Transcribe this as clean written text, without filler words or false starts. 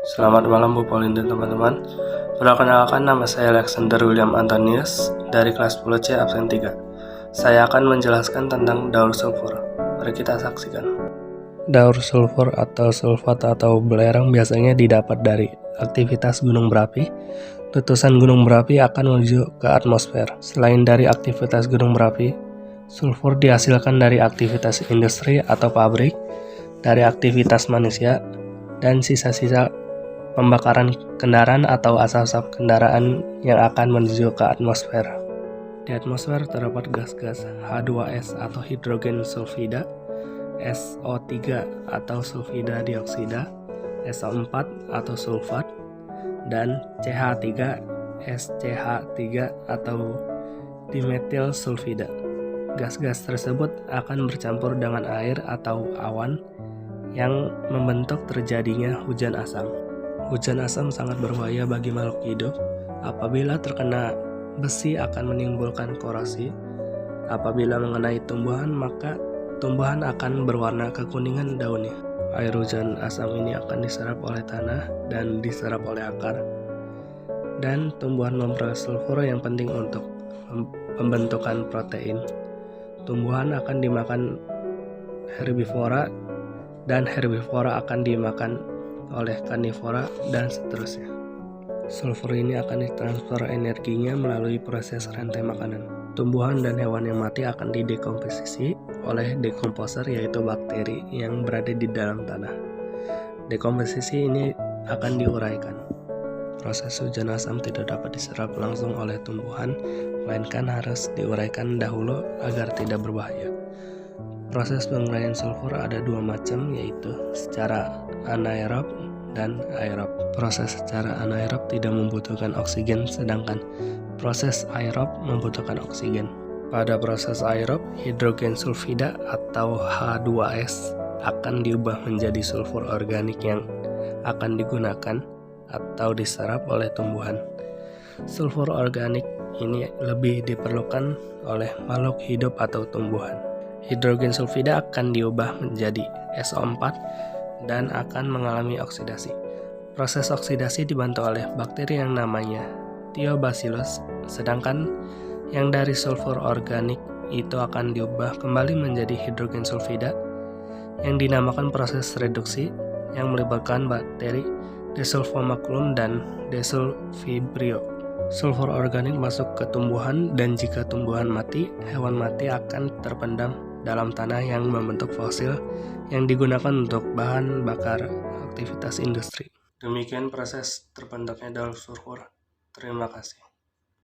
Selamat malam Bu Pauline dan teman-teman. Perkenalkan, nama saya Alexander William Antonius dari kelas 10C absen 3. Saya akan menjelaskan tentang daur sulfur. Mari kita saksikan. Daur sulfur atau sulfat atau belerang biasanya didapat dari aktivitas gunung berapi. Letusan gunung berapi akan menuju ke atmosfer. Selain dari aktivitas gunung berapi, sulfur dihasilkan dari aktivitas industri atau pabrik, dari aktivitas manusia, dan sisa-sisa pembakaran kendaraan atau asap-asap kendaraan yang akan menuju ke atmosfer. Di atmosfer terdapat gas-gas H2S atau hidrogen sulfida, SO3 atau sulfida dioksida, SO4 atau sulfat, dan CH3 SCH3 atau dimetil sulfida. Gas-gas tersebut akan bercampur dengan air atau awan yang membentuk terjadinya hujan asam. Hujan asam sangat berbahaya bagi makhluk hidup. Apabila terkena besi akan menimbulkan korasi. Apabila mengenai tumbuhan, maka tumbuhan akan berwarna kekuningan daunnya. Air hujan asam ini akan diserap oleh tanah dan diserap oleh akar. Dan tumbuhan memperoleh sulfur yang penting untuk pembentukan protein. Tumbuhan akan dimakan herbivora dan herbivora akan dimakan oleh karnivora dan seterusnya. Sulfur ini akan ditransfer energinya melalui proses rantai makanan. Tumbuhan dan hewan yang mati akan didekomposisi oleh dekomposer, yaitu bakteri yang berada di dalam tanah. Dekomposisi ini akan diuraikan. Proses hujan asam tidak dapat diserap langsung oleh tumbuhan, melainkan harus diuraikan dahulu agar tidak berbahaya. Proses penguraian sulfur ada dua macam, yaitu secara anaerob dan aerob. Proses secara anaerob tidak membutuhkan oksigen, sedangkan proses aerob membutuhkan oksigen. Pada proses aerob, hidrogen sulfida atau H2S akan diubah menjadi sulfur organik yang akan digunakan atau diserap oleh tumbuhan. Sulfur organik ini lebih diperlukan oleh makhluk hidup atau tumbuhan. Hidrogen sulfida akan diubah menjadi SO4 dan akan mengalami oksidasi. Proses oksidasi dibantu oleh bakteri yang namanya Thiobacillus, sedangkan yang dari sulfur organik itu akan diubah kembali menjadi hidrogen sulfida yang dinamakan proses reduksi yang melibatkan bakteri Desulfomaculum dan Desulfibrio. Sulfur organik masuk ke tumbuhan, dan jika tumbuhan mati, hewan mati akan terpendam dalam tanah yang membentuk fosil yang digunakan untuk bahan bakar aktivitas industri. Demikian proses terbentuknya daur sulfur. Terima kasih.